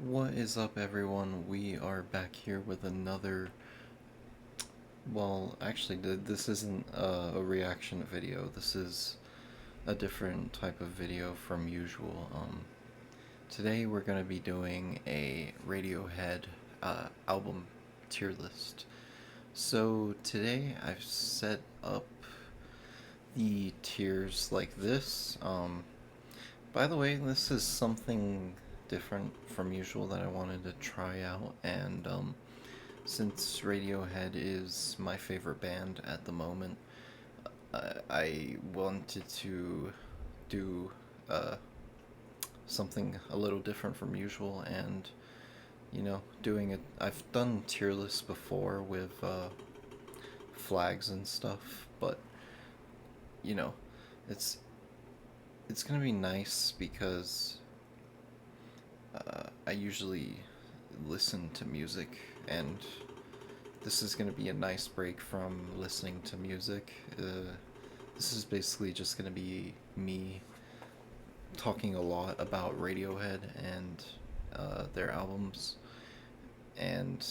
What is up, everyone? We are back here with another. Well, actually, this isn't a reaction video. This is a different type of video from usual. Today we're gonna be doing a Radiohead album tier list. So today I've set up the tiers like this. By the way, this is something different from usual that I wanted to try out, and since Radiohead is my favorite band at the moment, I wanted to do uh, something a little different from usual, and doing it. I've done tier lists before with flags and stuff, but you know, it's it's gonna be nice because I usually listen to music, and this is going to be a nice break from listening to music. This is basically just going to be me talking a lot about Radiohead and their albums. And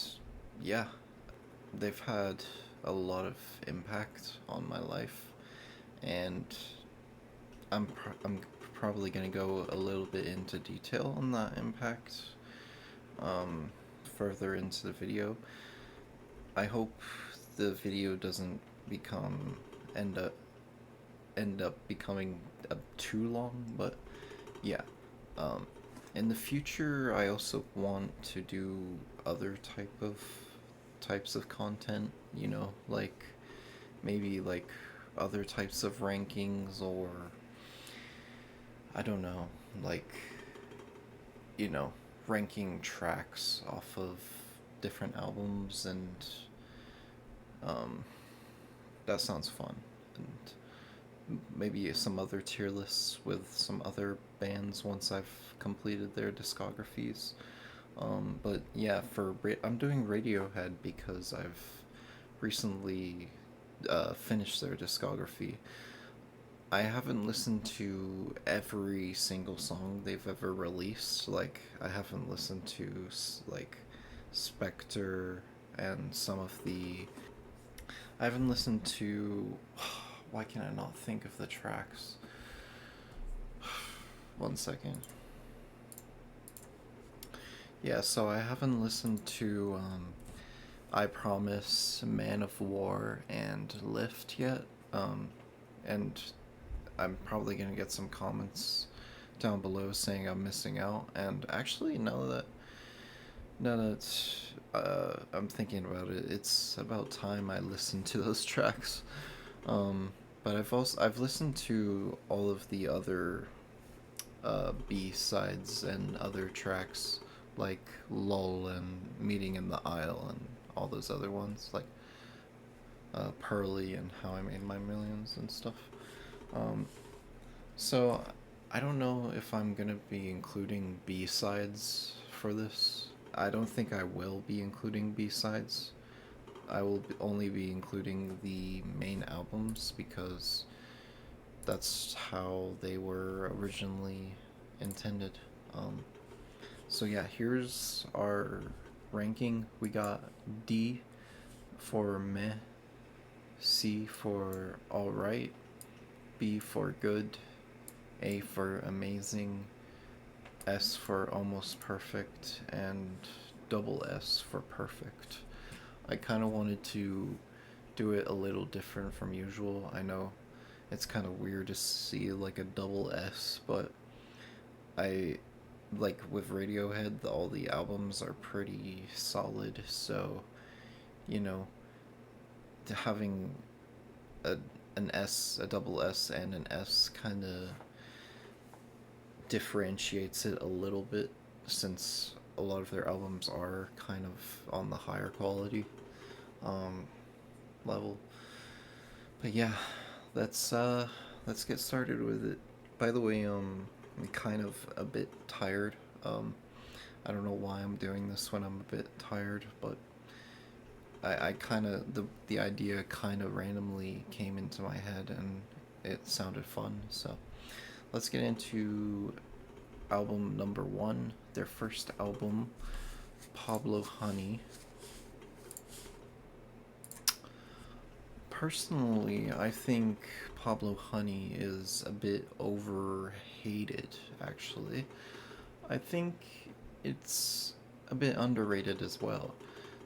yeah, they've had a lot of impact on my life, and I'm probably going to go a little bit into detail on that impact um, further into the video. I hope the video doesn't become end up becoming too long, but yeah. Um, in the future, I also want to do other types of content. Like maybe like other types of rankings, or I don't know, like you know, ranking tracks off of different albums, and um, that sounds fun. And maybe some other tier lists with some other bands once I've completed their discographies. But yeah, I'm doing Radiohead because I've recently finished their discography. I haven't listened to every single song they've ever released. Like, I haven't listened to like Spectre and some of the. I haven't listened to. Why can I not think of the tracks? One second. Yeah, so I haven't listened to I Promise, Man of War, and Lift yet. And I'm probably gonna get some comments down below saying I'm missing out. And actually, now that I'm thinking about it, it's about time I listened to those tracks. But I've listened to all of the other B sides and other tracks like Lull and Meeting in the Aisle and all those other ones like Pearly and How I Made My Millions and stuff. Um, so I don't know if I'm gonna be including B sides for this. I don't think I will be including B sides. I will only be including the main albums because that's how they were originally intended. Um, so yeah, here's our ranking. We got D for meh, C for alright, B for good, A for amazing, S for almost perfect, and double S for perfect. I kind of wanted to do it a little different from usual. I know it's kind of weird to see like a double S, but I like with Radiohead, all the albums are pretty solid, so you know, having a a double S, and an S kind of differentiates it a little bit, since a lot of their albums are kind of on the higher quality um, level. But yeah, let's let's get started with it. By the way, I'm kind of a bit tired. I don't know why I'm doing this when I'm a bit tired, but I kind of the idea kind of randomly came into my head, and it sounded fun. So let's get into album number 1, their first album, Pablo Honey. Personally, I think Pablo Honey is a bit overhated, actually. I think it's a bit underrated as well.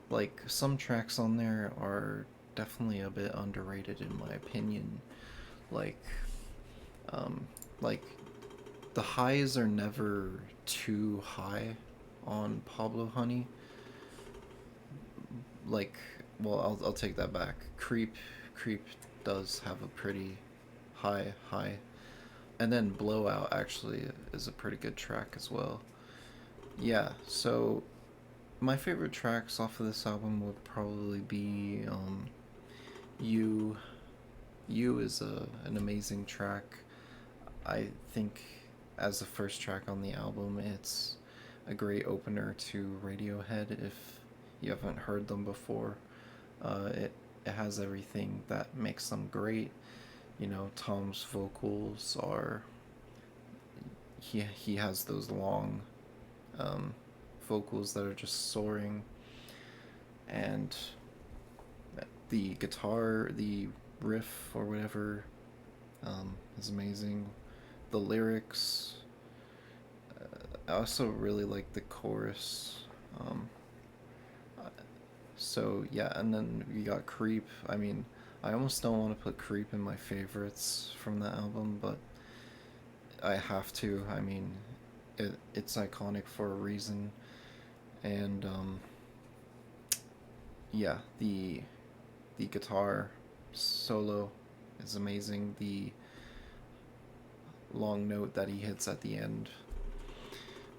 Like, some tracks on there are definitely a bit underrated in my opinion. Like, um, like the highs are never too high on Pablo Honey. Like, well, I'll take that back. Creep does have a pretty high, and then Blowout actually is a pretty good track as well. Yeah, so my favorite tracks off of this album would probably be You. You is an amazing track. I think as the first track on the album, it's a great opener to Radiohead if you haven't heard them before. It has everything that makes them great. You know, Tom's vocals are he has those long um, vocals that are just soaring, and the guitar, the riff or whatever, is amazing. The lyrics, I also really like the chorus. Um, so yeah, and then you got Creep. I mean, I almost don't want to put Creep in my favorites from the album, but I have to. I mean, it's iconic for a reason, and yeah, the guitar solo is amazing. The long note that he hits at the end.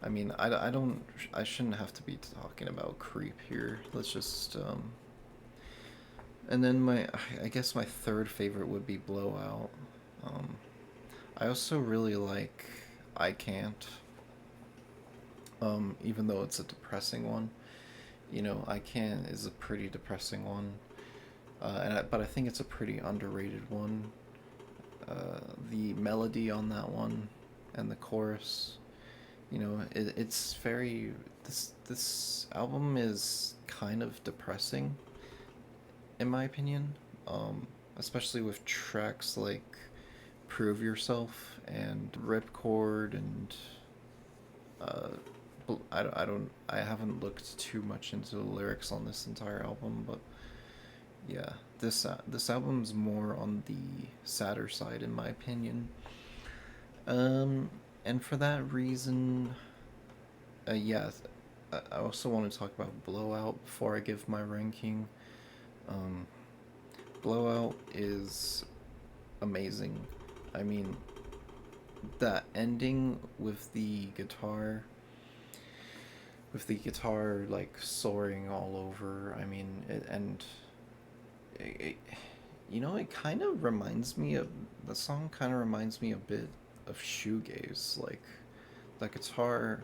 I mean, I don't. I shouldn't have to be talking about Creep here. Let's just. And then I guess my third favorite would be Blowout. Um, I also really like I Can't. Even though it's a depressing one, you know, I Can't is a pretty depressing one. But I think it's a pretty underrated one. The melody on that one and the chorus, you know, it's very this album is kind of depressing in my opinion, especially with tracks like Prove Yourself and Ripcord and uh, I haven't looked too much into the lyrics on this entire album, but yeah, this album's more on the sadder side in my opinion. Um, and for that reason, yeah, I also want to talk about Blowout before I give my ranking. Um, Blowout is amazing. I mean, that ending with the guitar like soaring all over. I mean, it, you know, it kind of reminds me of the song. Kind of reminds me a bit of shoegaze. Like the guitar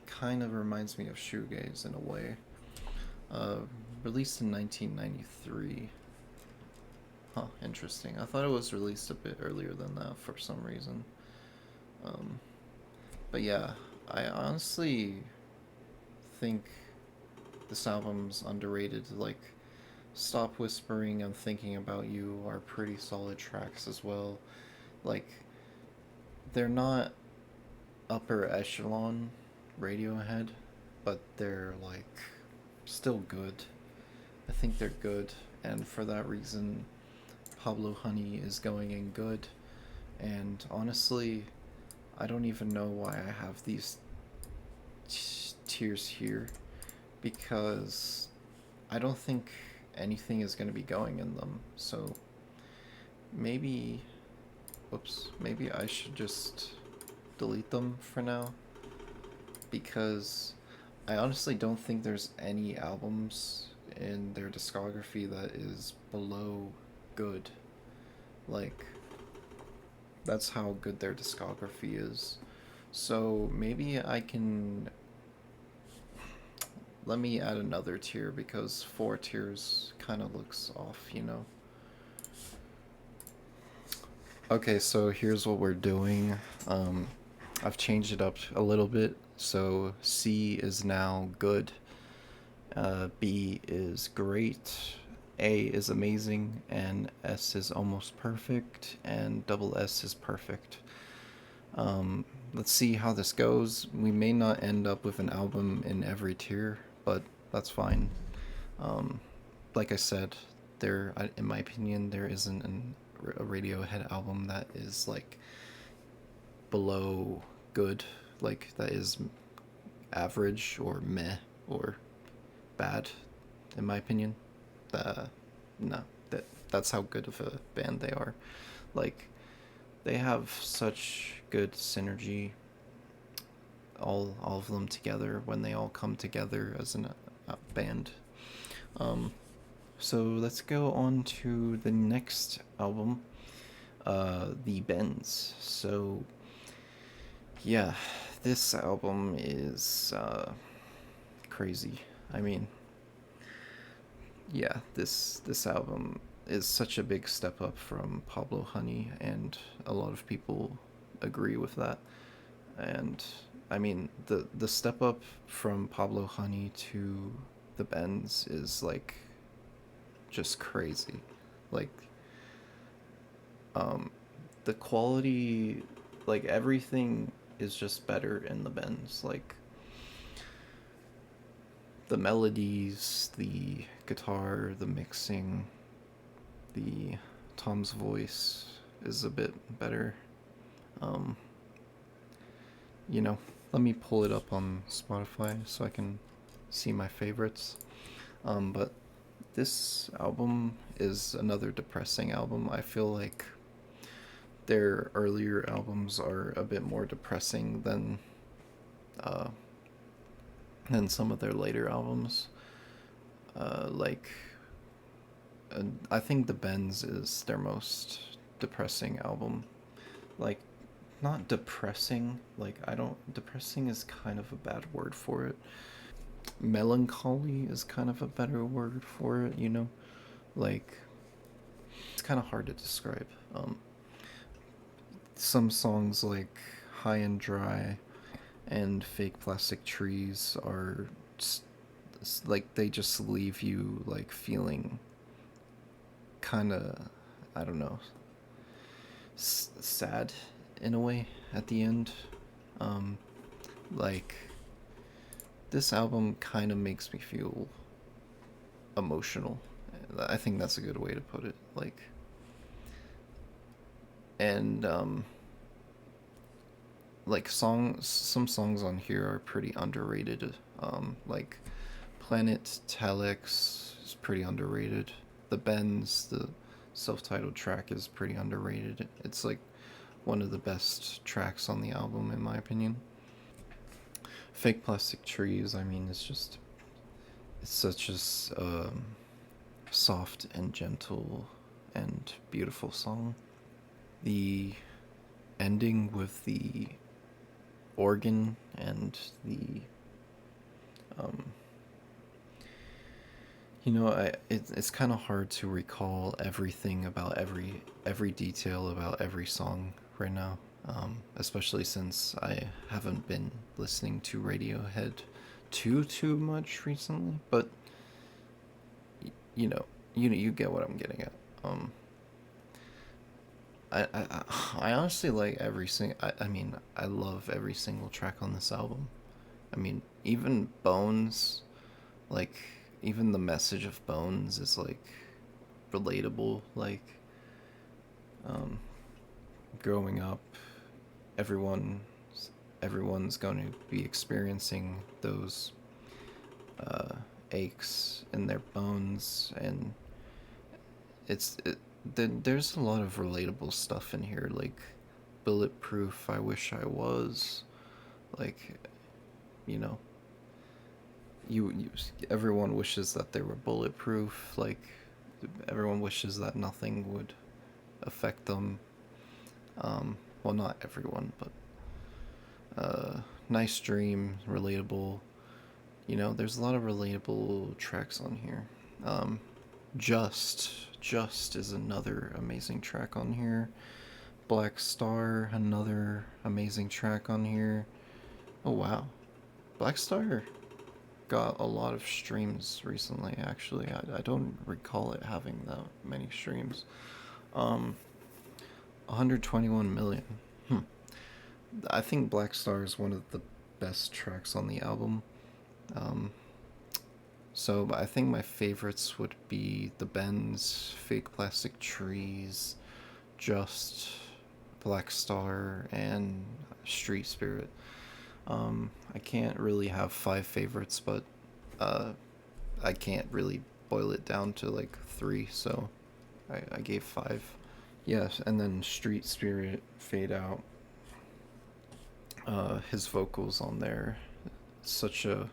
kind of reminds me of shoegaze in a way. Uh, Released in 1993. Huh, interesting. I thought it was released a bit earlier than that for some reason. Um, but yeah, I honestly think this album's underrated. Like, Stop Whispering and Thinking About You are pretty solid tracks as well. Like, they're not upper echelon Radiohead, but they're like still good. I think they're good, and for that reason, Pablo Honey is going in good. And honestly, I don't even know why I have these tiers here, because I don't think anything is going to be going in them. So maybe, whoops, maybe I should just delete them for now, because I honestly don't think there's any albums in their discography that is below good. Like, that's how good their discography is. So maybe I can. Let me add another tier because 4 tiers kind of looks off, you know? Okay, so here's what we're doing. Um, I've changed it up a little bit. So C is now good, B is great, A is amazing, and S is almost perfect, and double S is perfect. Um, let's see how this goes. We may not end up with an album in every tier, but that's fine. Um, like I said, in my opinion, there isn't a Radiohead album that is like below good, like that is average or meh or bad, in my opinion. Uh, no, that's how good of a band they are. Like they have such good synergy, all of them together when they all come together as a band. Um, so let's go on to the next album, The Bends. So yeah, this album is crazy. I mean, yeah, this album is such a big step up from Pablo Honey, and a lot of people agree with that. And I mean, the step up from Pablo Honey to the Bends is like just crazy. Like um the quality, like everything is just better in the Bends. Like the melodies, the guitar, the mixing, the Tom's voice is a bit better. Um, you know, let me pull it up on Spotify so I can see my favorites. But this album is another depressing album. I feel like their earlier albums are a bit more depressing uh, than some of their later albums. Like I think The Bends is their most depressing album. Like, not depressing. Like, I don't. Depressing is kind of a bad word for it. Melancholy is kind of a better word for it, you know? Like, it's kind of hard to describe. Some songs like High and Dry and Fake Plastic Trees are like, they just leave you, like, feeling kind of, I don't know, sad in a way at the end. Um, like this album kind of makes me feel emotional. I think that's a good way to put it. Like, and like some songs on here are pretty underrated. Like Planet Telex is pretty underrated. The Bends, the self-titled track, is pretty underrated. It's like one of the best tracks on the album in my opinion. Fake Plastic Trees, I mean, it's such a soft and gentle and beautiful song. The ending with the organ and the um, it's kind of hard to recall everything about every detail about every song right now, especially since I haven't been listening to Radiohead too much recently. But you know, you get what I'm getting at. Um, I honestly like every single. I mean, I love every single track on this album. I mean, even Bones, like even the message of Bones is like relatable. Like, um, growing up, everyone everyone's going to be experiencing those uh, aches in their bones, and there's a lot of relatable stuff in here, like bulletproof. I wish I was like, you know, you everyone wishes that they were bulletproof. Like everyone wishes that nothing would affect them. Well, not everyone, but nice dream, relatable. You know, there's a lot of relatable tracks on here. Um, just is another amazing track on here. Black Star, another amazing track on here. Oh wow, Black Star got a lot of streams recently. Actually, I don't recall it having that many streams. Um, 121 million. Hmm. I think Black Star is one of the best tracks on the album. Um, so I think my favorites would be The Bends, Fake Plastic Trees, Just, Black Star, and Street Spirit. I can't really have five favorites, but uh, I can't really boil it down to like three, so I gave five. Yes, and then Street Spirit, Fade Out. His vocals on there, such a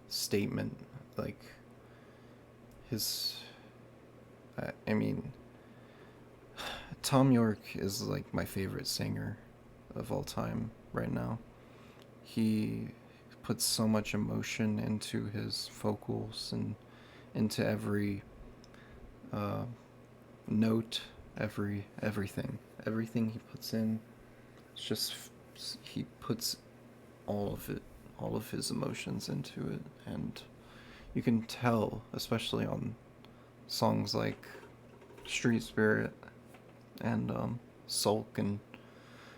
statement. Like his, I mean, Tom York is like my favorite singer of all time right now. He puts so much emotion into his vocals and into every uh, note, everything he puts in. It's just he puts all of it, all of his emotions into it, and you can tell, especially on songs like Street Spirit and Sulk and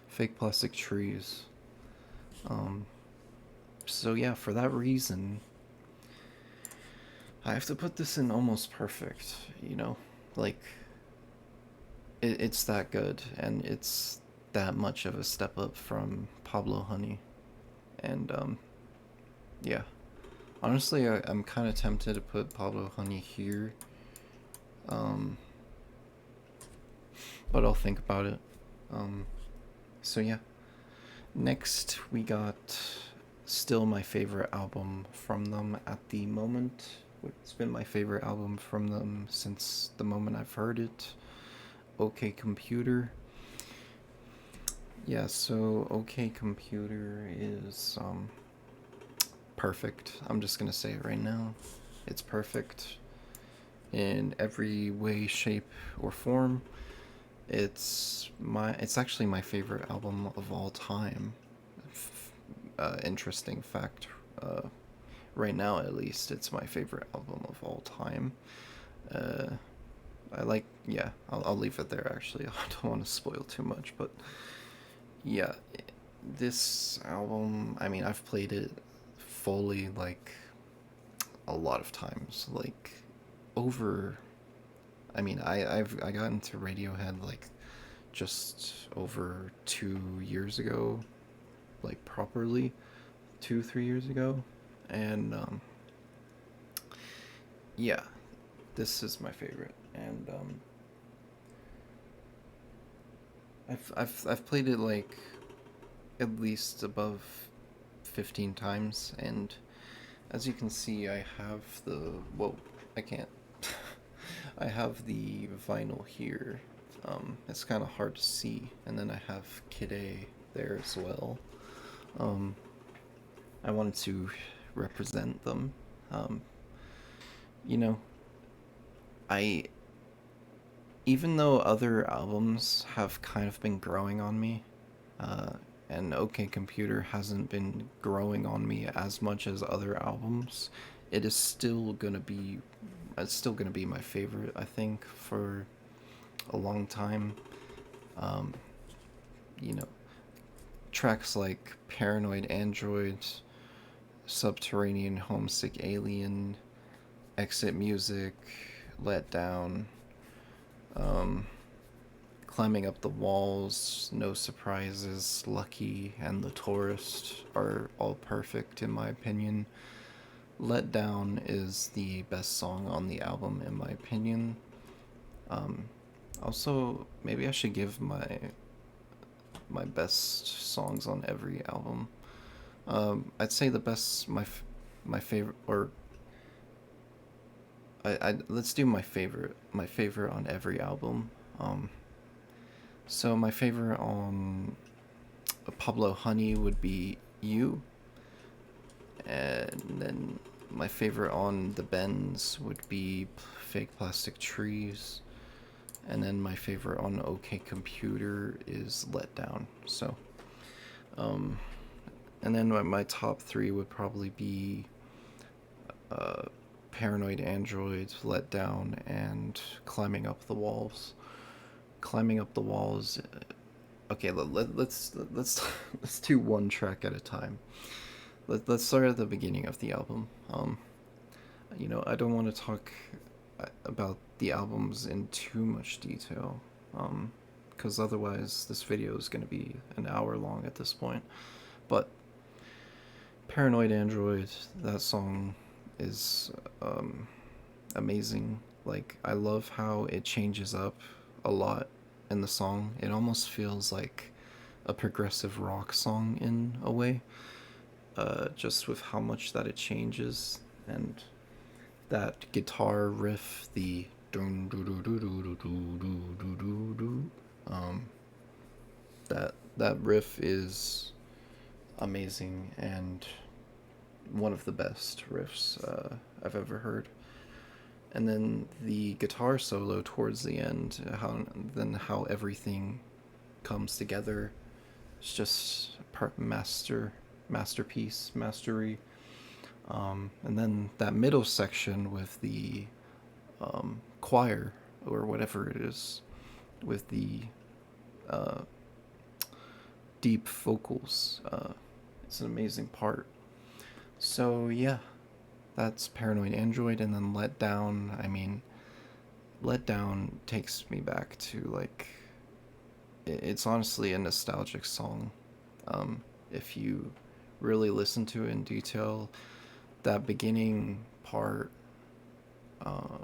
Fake Plastic Trees. Um, so yeah, for that reason, I have to put this in almost perfect. You know, like it's that good, and it's that much of a step up from Pablo Honey, and yeah. Honestly, I'm kind of tempted to put Pablo Honey here, um, but I'll think about it. Um, so yeah. Next, we got still my favorite album from them at the moment. It's been my favorite album from them since the moment I've heard it. OK Computer. Yeah, so OK Computer is perfect. I'm just gonna say it right now. It's perfect in every way, shape, or form. It's actually my favorite album of all time. Interesting fact. Right now, at least, it's my favorite album of all time. Uh, I like, yeah, I'll leave it there. Actually, I don't want to spoil too much, but yeah, this album. I mean, I've played it fully like a lot of times, like over. I mean, I got into Radiohead like just over 2 years ago, like properly, 2 3 years ago, and yeah, this is my favorite, and I've played it like at least above 15 times, and as you can see, I have the whoa, I can't. I have the vinyl here. It's kind of hard to see, and then I have Kid A there as well. Um, I wanted to represent them. Um, you know, I even though other albums have kind of been growing on me, uh, and OK Computer hasn't been growing on me as much as other albums, it is still gonna be, it's still gonna be my favorite. I think for a long time. Um, you know, tracks like Paranoid Android, Subterranean Homesick Alien, Exit Music, Let Down, um, Climbing Up the Walls, No Surprises, Lucky, and The Tourist are all perfect in my opinion. Let Down is the best song on the album in my opinion. Um, Also, maybe I should give my best songs on every album. I'd say the best my favorite, or I let's do my favorite on every album. So my favorite on Pablo Honey would be You, and then my favorite on The Bends would be Fake Plastic Trees, And then my favorite on OK Computer is Let Down. So, um, and then my top three would probably be uh, Paranoid Android, Let Down, and Climbing Up the Walls. Climbing Up the Walls. Okay, let's do one track at a time. Let's start at the beginning of the album. I don't want to talk about the albums in too much detail, because otherwise this video is going to be an hour long at this point. But Paranoid Android, that song is amazing. Like, I love how it changes up a lot in the song. It almost feels like a progressive rock song in a way, just with how much that it changes. And that guitar riff, the dun doo doo doo doo doo doo doo doo doo, that riff is amazing and one of the best riffs I've ever heard. And then the guitar solo towards the end, how everything comes together. It's just masterpiece, mastery. And then that middle section with the choir or whatever it is, with the uh, deep vocals. It's an amazing part. So yeah, that's Paranoid Android, and then Let Down. I mean, Let Down takes me back to like, it's honestly a nostalgic song. If you really listen to it in detail, that beginning part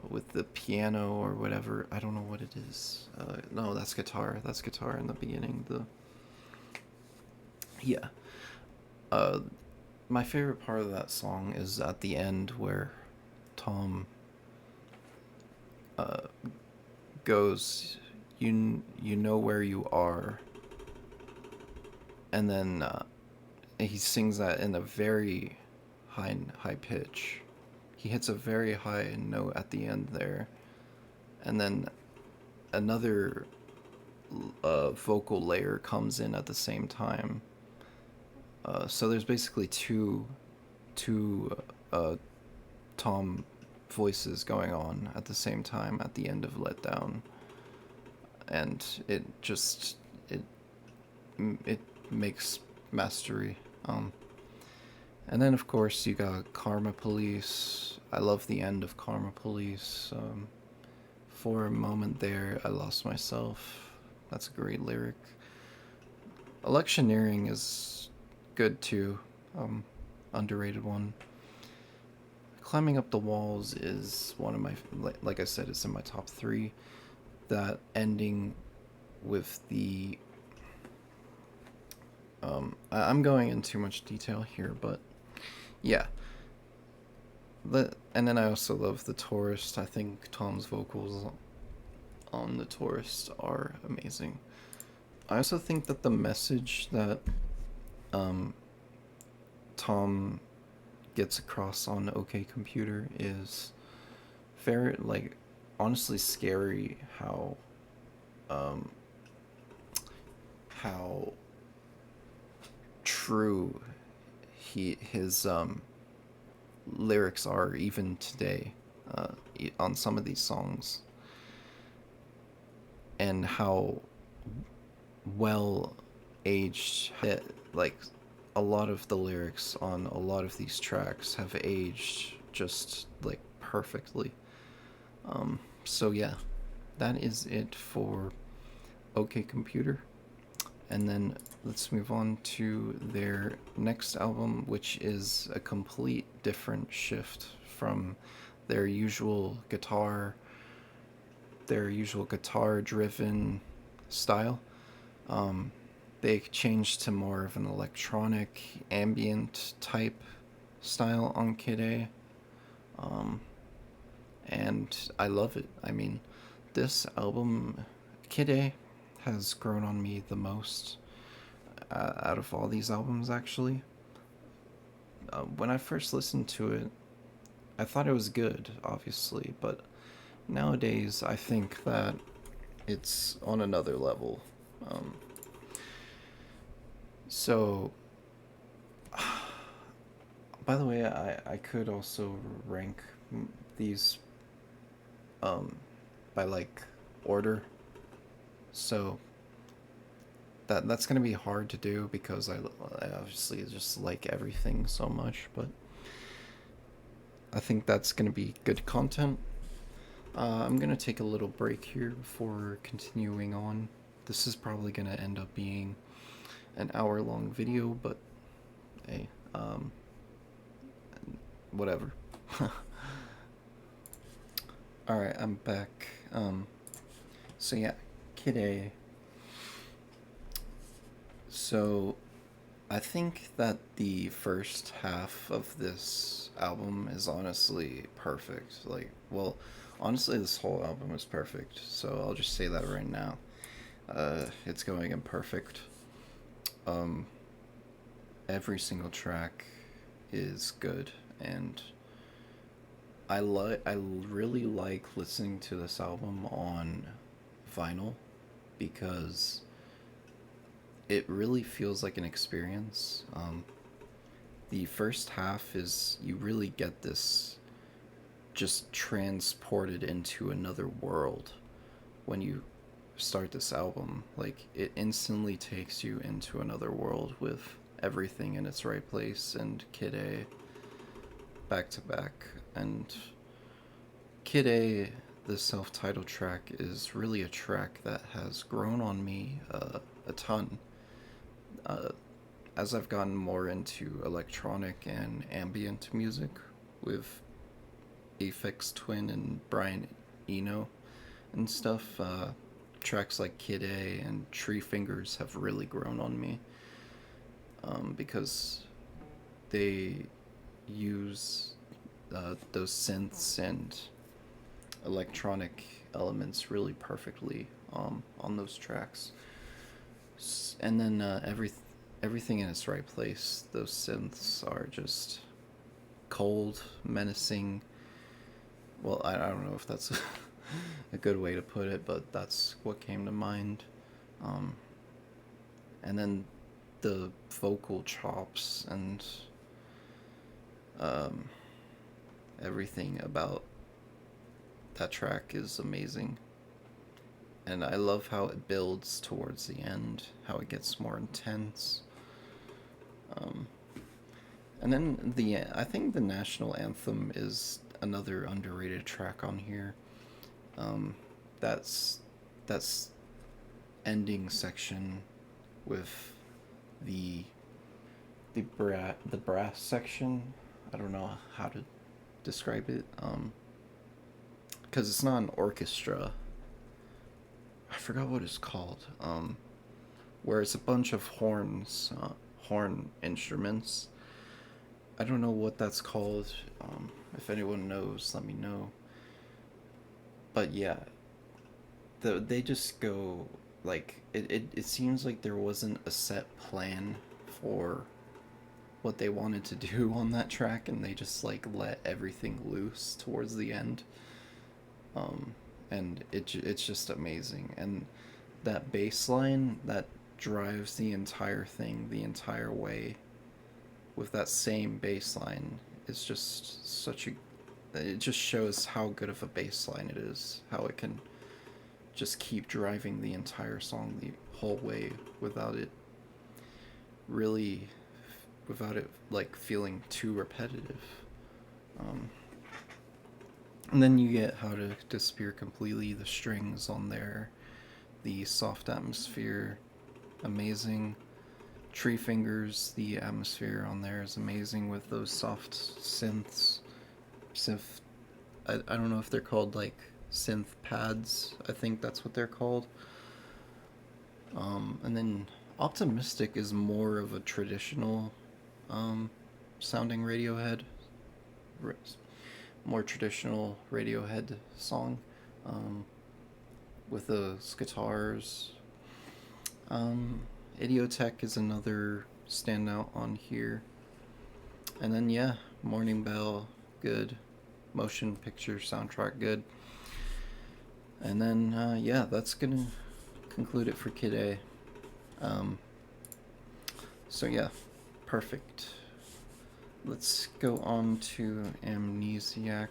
with the piano or whatever, I don't know what it is. No, that's guitar. That's guitar in the beginning. Yeah. Uh, my favorite part of that song is at the end where Tom uh, goes, you know where you are," and then he sings that in a very high pitch. He hits a very high note at the end there, and then another vocal layer comes in at the same time. So there's basically two Tom voices going on at the same time at the end of Let Down, and it makes mastery. And then of course you got Karma Police. I love the end of Karma Police. For a moment there, I lost myself. That's a great lyric. Electioneering is good too. Underrated one. Climbing Up the Walls is one of my, like I said, it's in my top three. That ending with the I'm going in too much detail here, but yeah. And then I also love The Tourist. I think Tom's vocals on The Tourist are amazing. I also think that the message that um, Tom gets across on OK Computer is very, like, honestly scary um, how true his lyrics are even today on some of these songs, and how well aged like a lot of the lyrics on a lot of these tracks have aged just like perfectly. So yeah, that is it for OK Computer. And then let's move on to their next album, which is a complete different shift from their usual guitar driven style. They changed to more of an electronic ambient type style on Kid A. And I love it. I mean, this album, Kid A, has grown on me the most out of all these albums, actually. When I first listened to it, I thought it was good, obviously, but nowadays I think that it's on another level. Um, so, by the way, I could also rank these um, by like order. So that's gonna be hard to do because I obviously just like everything so much, but I think that's gonna be good content. I'm gonna take a little break here before continuing on. This is probably gonna end up being an hour-long video, but hey, whatever. All right, I'm back. So yeah, Kid A. So I think that the first half of this album is honestly perfect. Like, well, honestly, this whole album is perfect. So I'll just say that right now. It's going in perfect. Um, every single track is good, and I really like listening to this album on vinyl because it really feels like an experience. The first half is you really get this just transported into another world when you start this album. Like, it instantly takes you into another world with everything in its right place and Kid A back to back. And Kid A, the self titled track, is really a track that has grown on me a ton. Uh, as I've gotten more into electronic and ambient music with Aphex Twin and Brian Eno and stuff, tracks like Kid A and Tree Fingers have really grown on me because they use those synths and electronic elements really perfectly on those tracks. And then everything in its right place. Those synths are just cold, menacing. Well, I don't know if that's a good way to put it, but that's what came to mind. Um, and then the vocal chops and um, everything about that track is amazing. And I love how it builds towards the end, how it gets more intense. Um, and then I think the national anthem is another underrated track on here. Um, that's that's ending section with the the brass section. I don't know how to describe it. Because it's not an orchestra. I forgot what it's called. Where it's a bunch of horn instruments. I don't know what that's called. If anyone knows, let me know. But yeah, they just go like it seems like there wasn't a set plan for what they wanted to do on that track, and they just like let everything loose towards the end. Um, and it's just amazing. And that bass line that drives the entire thing the entire way with that same bass line is just such a it just shows how good of a bass line it is, how it can just keep driving the entire song the whole way without it really without it like feeling too repetitive. um, and then you get How to Disappear Completely, the strings on there, the soft atmosphere, amazing. Tree Fingers, the atmosphere on there is amazing with those soft synth. I don't know if they're called like synth pads. I think that's what they're called. And then Optimistic is more of a traditional um, sounding Radiohead, more traditional Radiohead song um, with those guitars. Um, Idiotech is another standout on here. And then, yeah, Morning Bell, good. Motion picture soundtrack, good. And then, yeah, that's gonna conclude it for Kid A. Um, so, yeah, perfect. Let's go on to Amnesiac.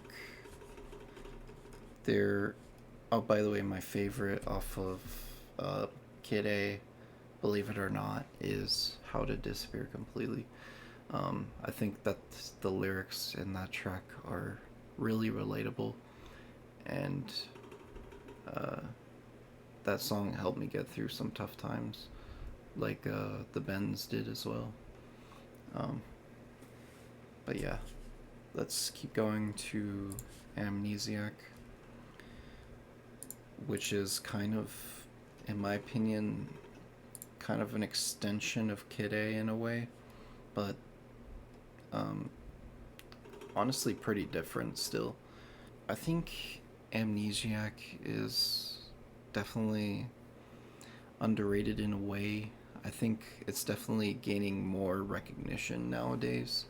There. Oh, by the way, my favorite off of Kid A, believe it or not, is How to Disappear Completely. I think that the lyrics in that track are really relatable, and uh, that song helped me get through some tough times, like the Bends did as well. Um, but yeah, let's keep going to Amnesiac, which is kind of, in my opinion, kind of an extension of Kid A in a way, but um, honestly pretty different still. I think Amnesiac is definitely underrated in a way. I think it's definitely gaining more recognition nowadays.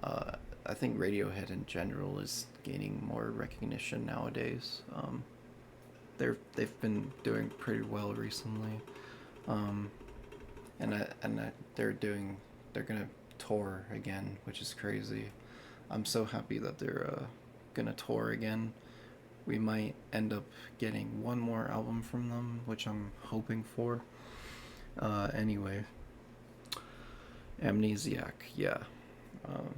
Uh, I think Radiohead in general is gaining more recognition nowadays. They've been doing pretty well recently, um, and they're gonna tour again, which is crazy. I'm so happy that they're gonna tour again. We might end up getting one more album from them, which I'm hoping for. Anyway, Amnesiac, yeah. Um,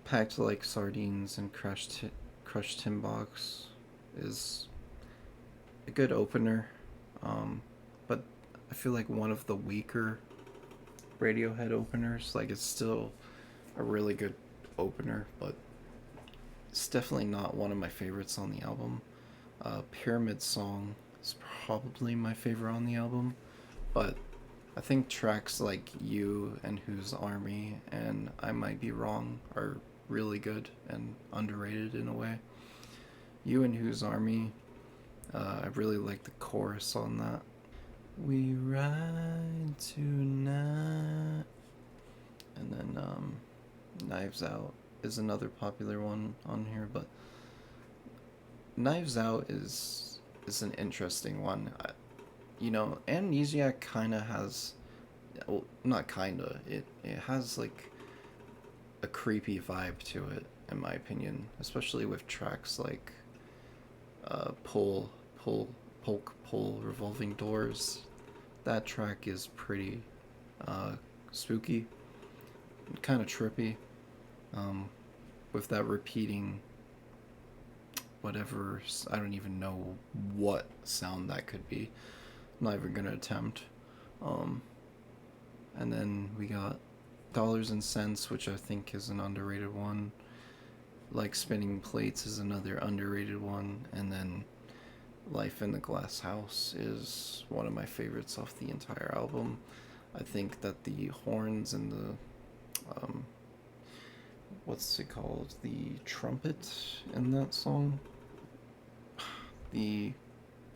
Packed like sardines and crushed tin box is a good opener, but I feel like one of the weaker Radiohead openers. Like it's still a really good opener, but it's definitely not one of my favorites on the album. Pyramid Song is probably my favorite on the album, but I think tracks like You and Whose Army and I Might Be Wrong are really good and underrated in a way. You and Whose Army, I really like the chorus on that. We ride tonight. And then Knives Out is another popular one on here, but Knives Out is an interesting one. Amnesia kind of has, well, not kinda. It has like a creepy vibe to it, in my opinion, especially with tracks like pull, polk, pull, revolving doors. That track is pretty uh, spooky, kind of trippy, um, with that repeating whatever. I don't even know what sound that could be. I'm not even gonna attempt. Um, and then we got Dollars and Cents, which I think is an underrated one. Like Spinning Plates is another underrated one, and then Life in the Glass House is one of my favorites off the entire album. I think that the horns and the what's it called? The trumpet in that song. The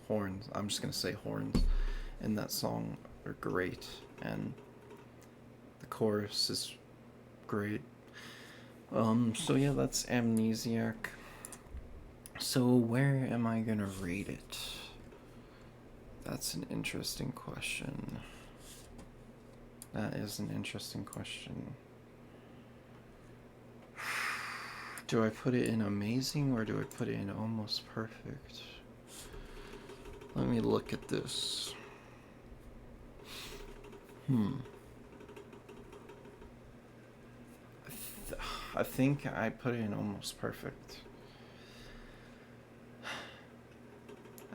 horns. I'm just gonna say horns in that song are great, and the chorus is great. So yeah, that's Amnesiac. So where am I gonna rate it? That's an interesting question. That is an interesting question. Do I put it in amazing or do I put it in almost perfect? Let me look at this. I think I put it in almost perfect.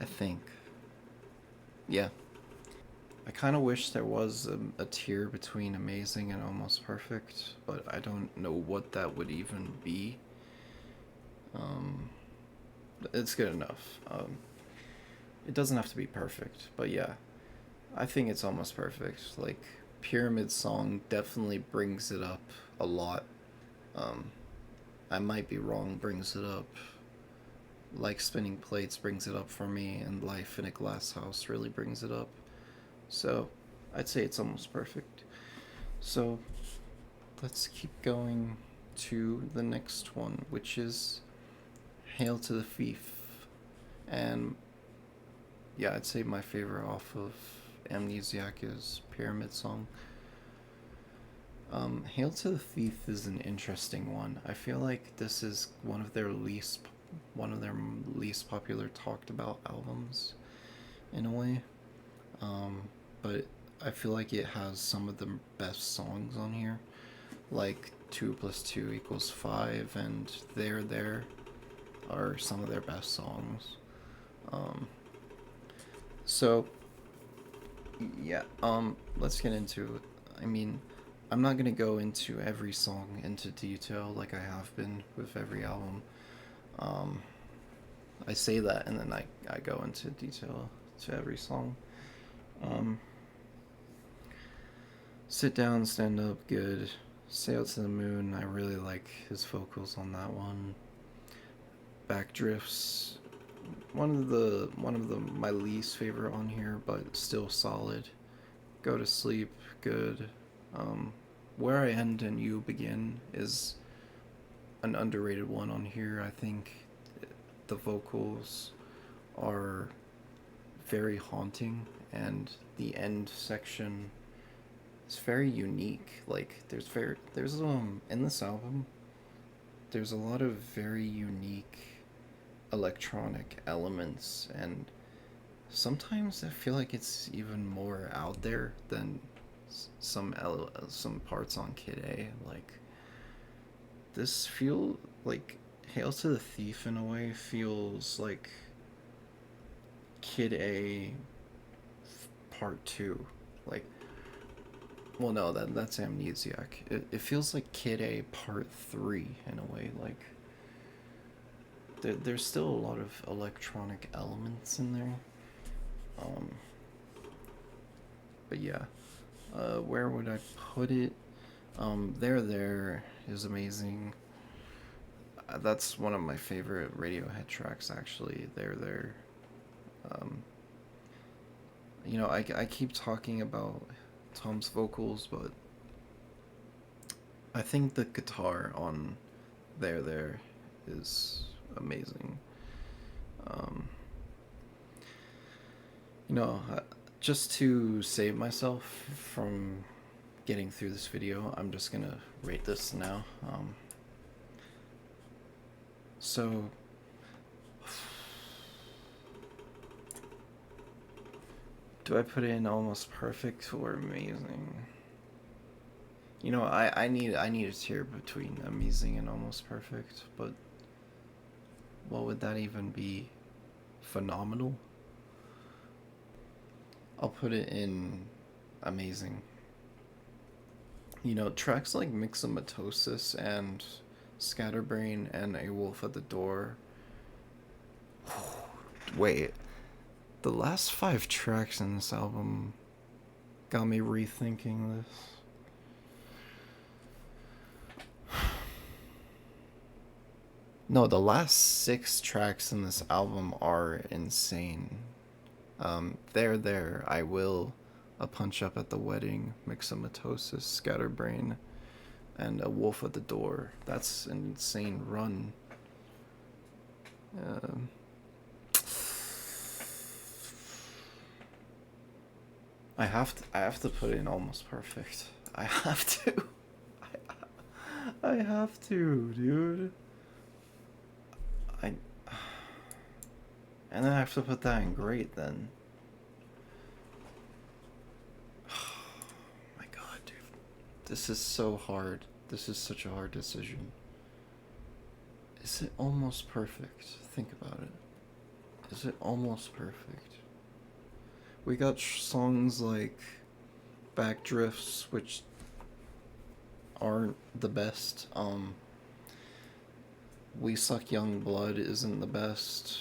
I think. Yeah. I kind of wish there was a tier between amazing and almost perfect, but I don't know what that would even be. Um, it's good enough. It doesn't have to be perfect, but yeah, I think it's almost perfect. Like, Pyramid Song definitely brings it up a lot. Um, I Might Be Wrong brings it up. Like Spinning Plates brings it up for me, and Life in a Glass House really brings it up. So, I'd say it's almost perfect. So, let's keep going to the next one, which is Hail to the Thief. And yeah, I'd say my favorite off of Amnesiac is Pyramid Song. Hail to the Thief is an interesting one. I feel like this is one of their least popular talked about albums in a way. Um, but I feel like it has some of the best songs on here, like 2 + 2 = 5 and There are some of their best songs. Um, so yeah, let's get into it. I mean, I'm not gonna go into every song into detail like I have been with every album. Um, I say that and then I go into detail to every song. Um, Sit Down, Stand Up, good. Sail to the Moon, I really like his vocals on that one. Backdrifts, one of the my least favorite on here, but still solid. Go to Sleep, good. Um, Where I End and You Begin is an underrated one on here. I think the vocals are very haunting, and the end section is very unique. Like there's in this album there's a lot of very unique electronic elements, and sometimes I feel like it's even more out there than some parts on Kid A. Like this feel like Hail to the Thief in a way feels like Kid A Part Two. Like, well, no, that's Amnesiac. It feels like Kid A Part 3 in a way. Like there's still a lot of electronic elements in there. Um, but yeah, where would I put it? There is amazing. That's one of my favorite Radiohead tracks, actually. There. Um, I keep talking about Tom's vocals, but I think the guitar on There is amazing. Um, you know, just to save myself from getting through this video, I'm just gonna rate this now. So, do I put it in almost perfect or amazing? I need a tier between amazing and almost perfect, but what would that even be? Phenomenal? I'll put it in amazing. Tracks like Mixomatosis and Scatterbrain and A Wolf at the Door. Wait, the last 5 tracks in this album got me rethinking this. No, the last 6 tracks in this album are insane. I Will, A Punch Up at the Wedding, Mixomatosis, Scatterbrain, and A Wolf at the Door. That's an insane run. I have to put in almost perfect. I have to. I have to, dude. I and then I have to put that in great then. My god, dude. This is so hard. This is such a hard decision. Is it almost perfect? Think about it. Is it almost perfect? We got songs like Backdrifts, which aren't the best. We Suck Young Blood isn't the best.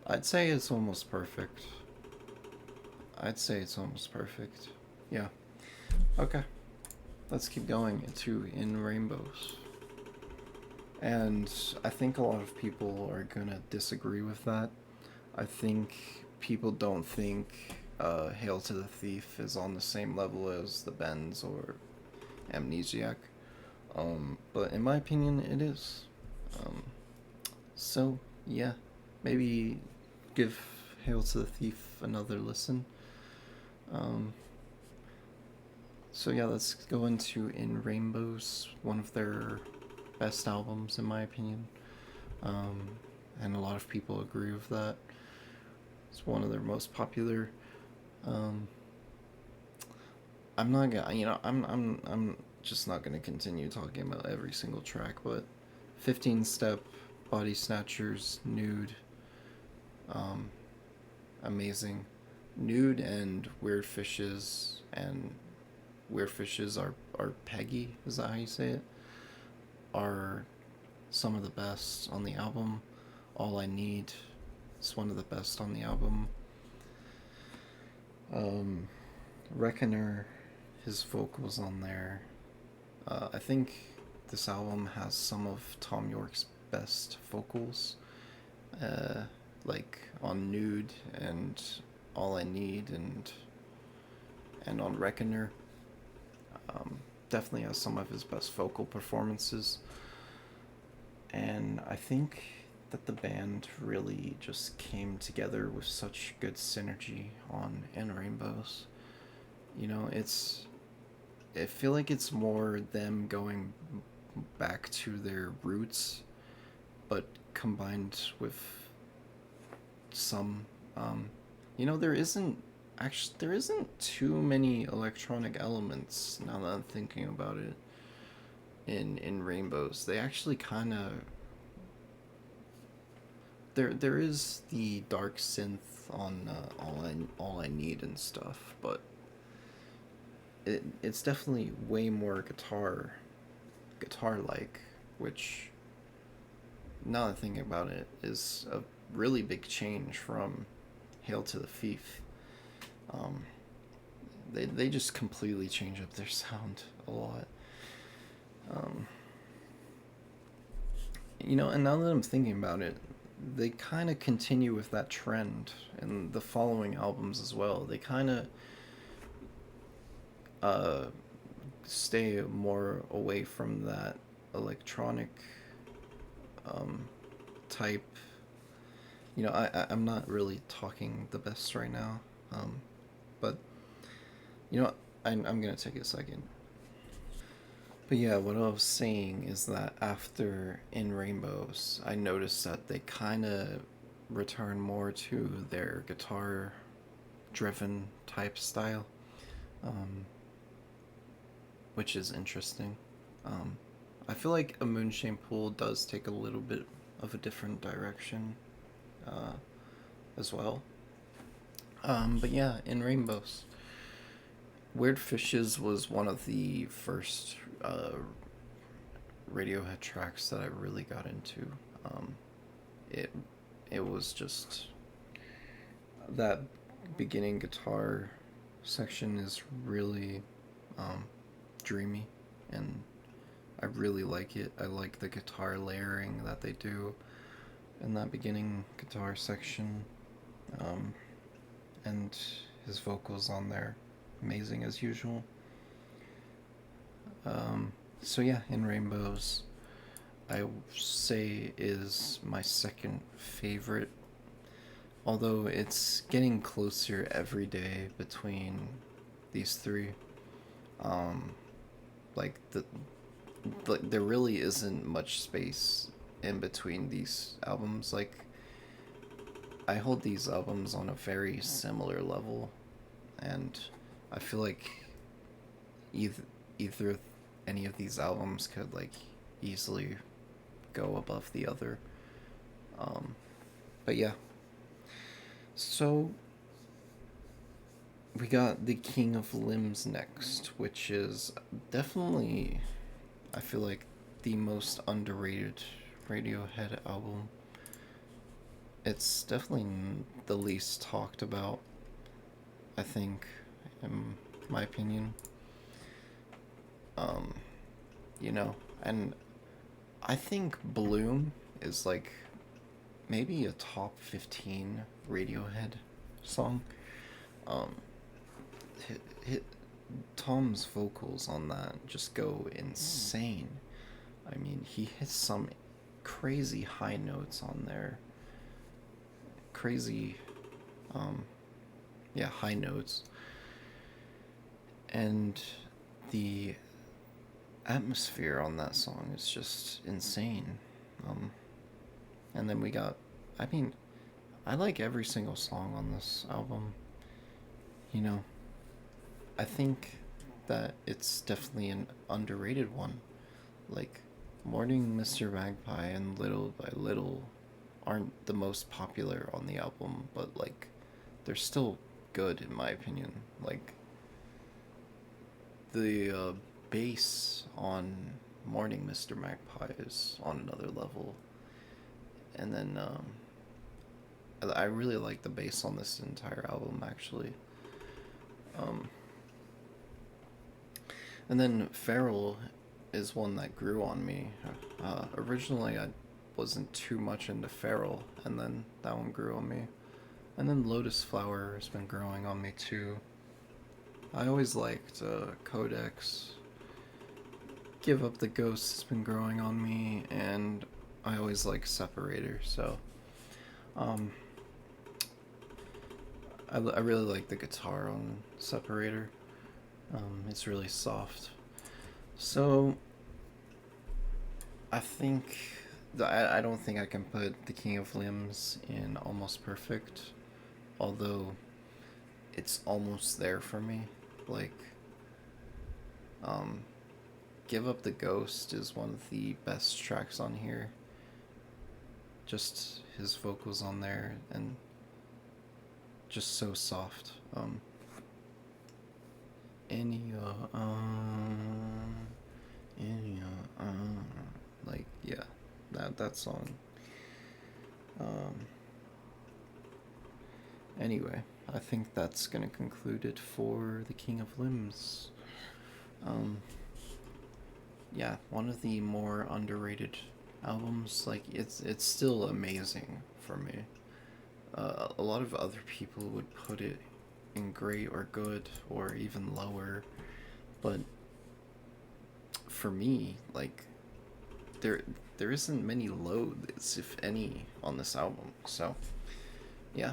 I'd say it's almost perfect. I'd say it's almost perfect. Yeah. Okay. Let's keep going to In Rainbows. And I think a lot of people are gonna disagree with that. I think people don't think Hail to the Thief is on the same level as The Bends or Amnesiac. But in my opinion, it is. Um, so yeah, maybe give Hail to the Thief another listen. Um, so yeah, let's go into In Rainbows, one of their best albums in my opinion. Um, and a lot of people agree with that. It's one of their most popular. Um, I'm not gonna, I'm just not gonna continue talking about every single track, but 15 Step, Body Snatchers, Nude, um, amazing. Nude and Weird Fishes and Weird Fishes are Peggy, is that how you say it? Are some of the best on the album. All I Need is one of the best on the album. Um, Reckoner, his vocals on there. I think this album has some of Tom York's best vocals, uh, like on Nude and All I Need and on Reckoner. Um, Definitely has some of his best vocal performances, and I think that the band really just came together with such good synergy on In Rainbows. You know, I feel like it's more them going back to their roots, but combined with some, um, there isn't too many electronic elements now that I'm thinking about it. In Rainbows, they actually kind of there is the dark synth on all I need and stuff, but it's definitely way more guitar like, which now that I'm thinking about it is a really big change from Hail to the Thief. Um, they just completely change up their sound a lot. Um, and now that I'm thinking about it, they kind of continue with that trend in the following albums as well. They kind of uh, stay more away from that electronic um, type. I'm not really talking the best right now, but you know, I'm gonna take a second. But yeah, what I was saying is that after In Rainbows, I noticed that they kind of return more to their guitar driven type style, um, which is interesting. Um, I feel like A Moonshine Pool does take a little bit of a different direction uh, as well. But yeah, In Rainbows. Weird Fishes was one of the first Radiohead tracks that I really got into. Um, it it was just that beginning guitar section is really um, dreamy, and I really like it. I like the guitar layering that they do in that beginning guitar section, um, and his vocals on there, amazing as usual. So yeah, In Rainbows, I say is my second favorite, although it's getting closer every day between these three. Um, like there really isn't much space in between these albums. Like I hold these albums on a very similar level, and I feel like either either any of these albums could like easily go above the other. Um, but yeah, so we got the King of Limbs next, which is definitely, I feel like, the most underrated Radiohead album. It's definitely the least talked about, I think, in my opinion. Um, you know, and I think Bloom is like maybe a top 15 Radiohead song. Um, hit, hit, Tom's vocals on that just go insane. I mean, he hits some crazy high notes on there. Crazy, um, yeah, high notes. And the atmosphere on that song is just insane. Um, and then we got, I mean, I like every single song on this album. You know, I think that it's definitely an underrated one. Like, Morning Mr. Magpie and Little by Little aren't the most popular on the album, but like, they're still good in my opinion. Like, the bass on Morning Mr. Magpie is on another level. And then I really like the bass on this entire album actually. Um, and then Feral is one that grew on me. Originally, I wasn't too much into Feral, and then that one grew on me. And then Lotus Flower has been growing on me too. I always liked Codex. Give Up the Ghost has been growing on me, and I always like Separator. So, um, I really like the guitar on Separator. It's really soft. So, I think I don't think I can put The King of Limbs in Almost Perfect, although it's almost there for me. Like, um, Give Up the Ghost is one of the best tracks on here. Just his vocals on there and just so soft. Any any like yeah, that song. Um, anyway, I think that's gonna conclude it for The King of Limbs. Um, yeah, one of the more underrated albums. Like it's still amazing for me. A lot of other people would put it in great or good or even lower, but for me, like there there isn't many lows, if any, on this album. So yeah,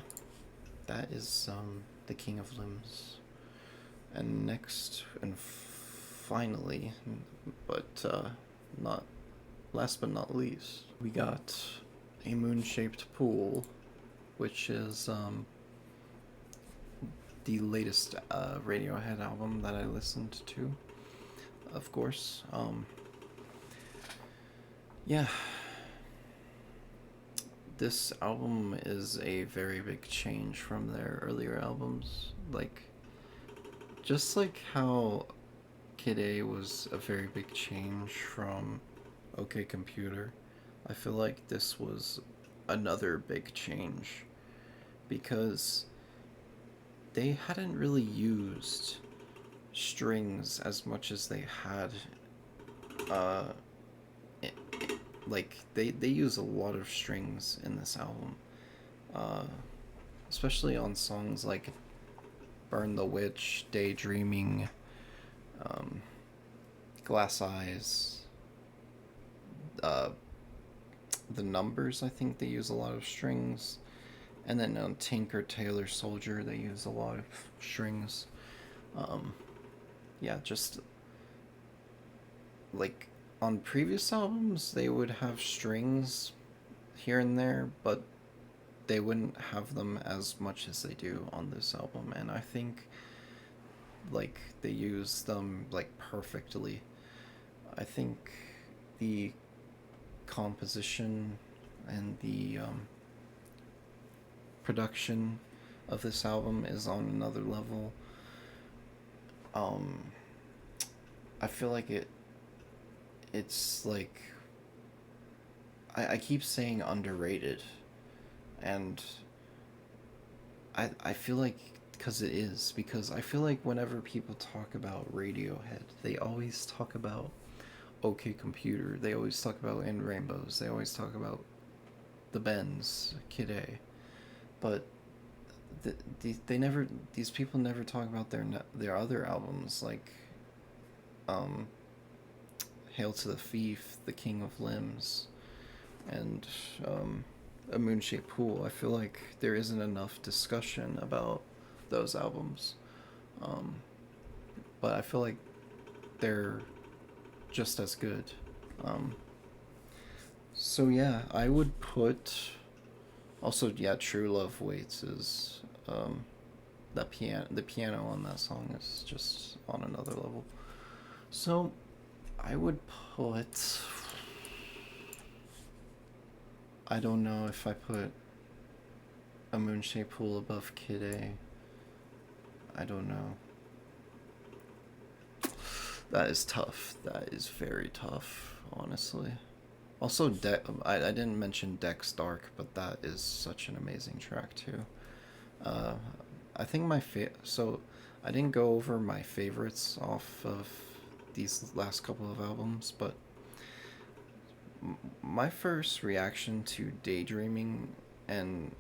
that is The King of Limbs. And next and finally, but not last but not least, we got A Moon Shaped Pool, which is the latest Radiohead album that I listened to, of course. Yeah, this album is a very big change from their earlier albums. Like, just like how Kid A was a very big change from OK Computer, I feel like this was another big change because they hadn't really used strings as much as they had. Uh, it, like they use a lot of strings in this album, uh, especially on songs like "Burn the Witch," "Daydreaming," um, "Glass Eyes." Uh, the Numbers, I think they use a lot of strings, and then on Tinker Tailor Soldier they use a lot of strings. Um, yeah, just like on previous albums they would have strings here and there, but they wouldn't have them as much as they do on this album, and I think like they use them like perfectly. I think the composition and the production of this album is on another level. um I feel like it's like I keep saying underrated, and I feel like because it is, because I feel like whenever people talk about Radiohead, they always talk about OK Computer, they always talk about In Rainbows, they always talk about the Bends, Kid A, but they never, these people never talk about their other albums, like um Hail to the Thief, The King of Limbs, and A Moon-Shaped Pool. I feel like there isn't enough discussion about those albums, um, but I feel like they're just as good. Um, so yeah, I would put also, yeah, True Love Waits is the piano on that song is just on another level. So I would put, I don't know if I put A Moon-Shaped Pool above Kid A. I don't know. That is tough. That is very tough, honestly. Also, I didn't mention Dex Dark, but that is such an amazing track too. Uh, I think so I didn't go over my favorites off of these last couple of albums, but my first reaction to Daydreaming, and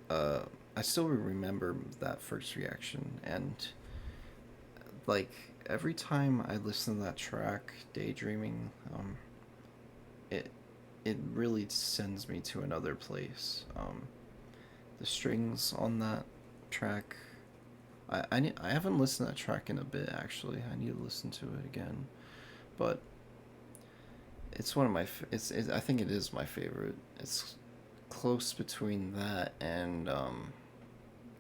uh, I still remember that first reaction, and like every time I listen to that track, Daydreaming, it it really sends me to another place. The strings on that track, I haven't listened to that track in a bit actually. I need to listen to it again, but it's one of my I think it is my favorite. It's close between that and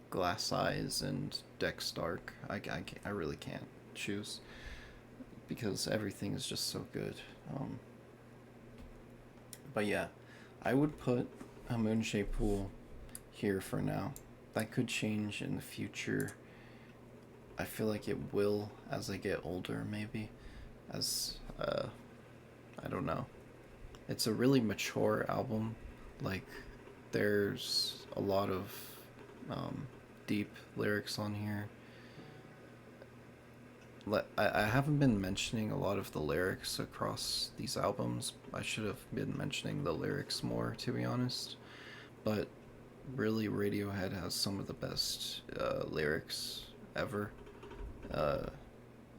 Glass Eyes and Dex Dark. I really can't choose because everything is just so good. But yeah, I would put A Moon-Shaped Pool here for now. That could change in the future. I feel like it will as I get older, maybe. As, I don't know. It's a really mature album. Like, there's a lot of deep lyrics on here. I haven't been mentioning a lot of the lyrics across these albums. I should have been mentioning the lyrics more, to be honest. But really, Radiohead has some of the best lyrics ever. Uh,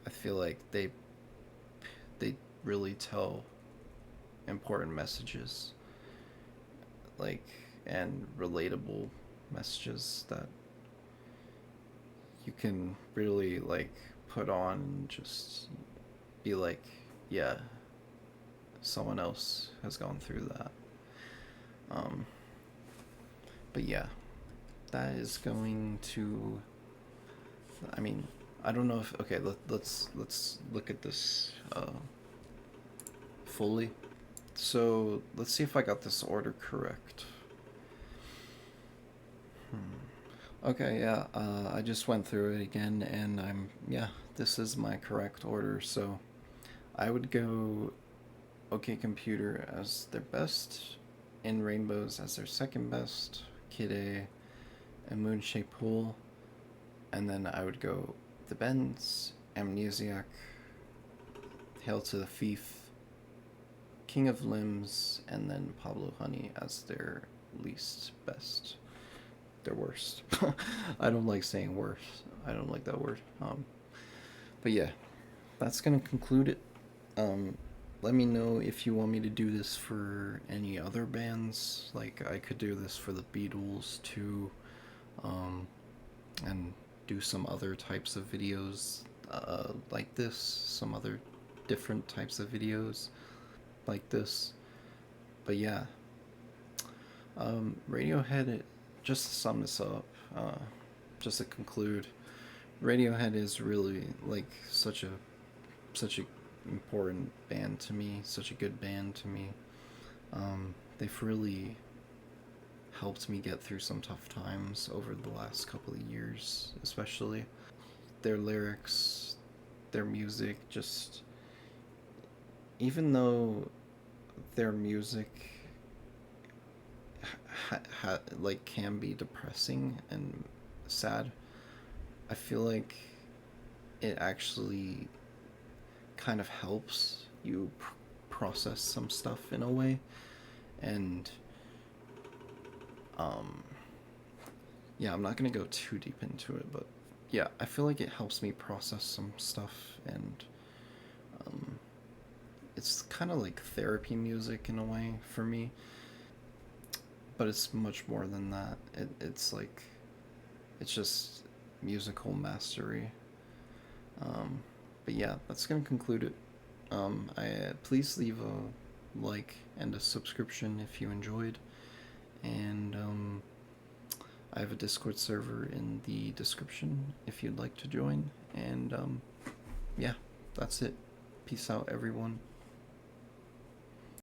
I feel like they really tell important messages, like, and relatable messages that you can really like put on and just be like, yeah, someone else has gone through that. Um, but yeah, that is going to. I mean, I don't know if okay. Let's look at this fully. So let's see if I got this order correct. Okay, yeah. I just went through it again, and yeah. This is my correct order. So I would go OK Computer as their best, In Rainbows as their second best, Kid A, and Moon-Shaped Pool, and then I would go The Bends, Amnesiac, Hail to the Thief, King of Limbs, and then Pablo Honey as their least best. Their worst. I don't like saying worst. I don't like that word. But yeah, that's gonna conclude it. Let me know if you want me to do this for any other bands. Like I could do this for the Beatles too, and do some other types of videos like this. Some other different types of videos like this. But yeah, Radiohead. Just to sum this up, just to conclude, Radiohead is really like such a important band to me, such a good band to me. They've really helped me get through some tough times over the last couple of years, especially. Their lyrics, their music, just even though their music like can be depressing and sad, I feel like it actually kind of helps you process some stuff in a way, and yeah, I'm not gonna go too deep into it, but yeah, I feel like it helps me process some stuff, and um, it's kind of like therapy music in a way for me, but it's much more than that. It's like, it's just musical mastery. Um, but yeah, that's gonna conclude it. Please leave a like and a subscription if you enjoyed, and I have a Discord server in the description if you'd like to join. And yeah, that's it. Peace out, everyone.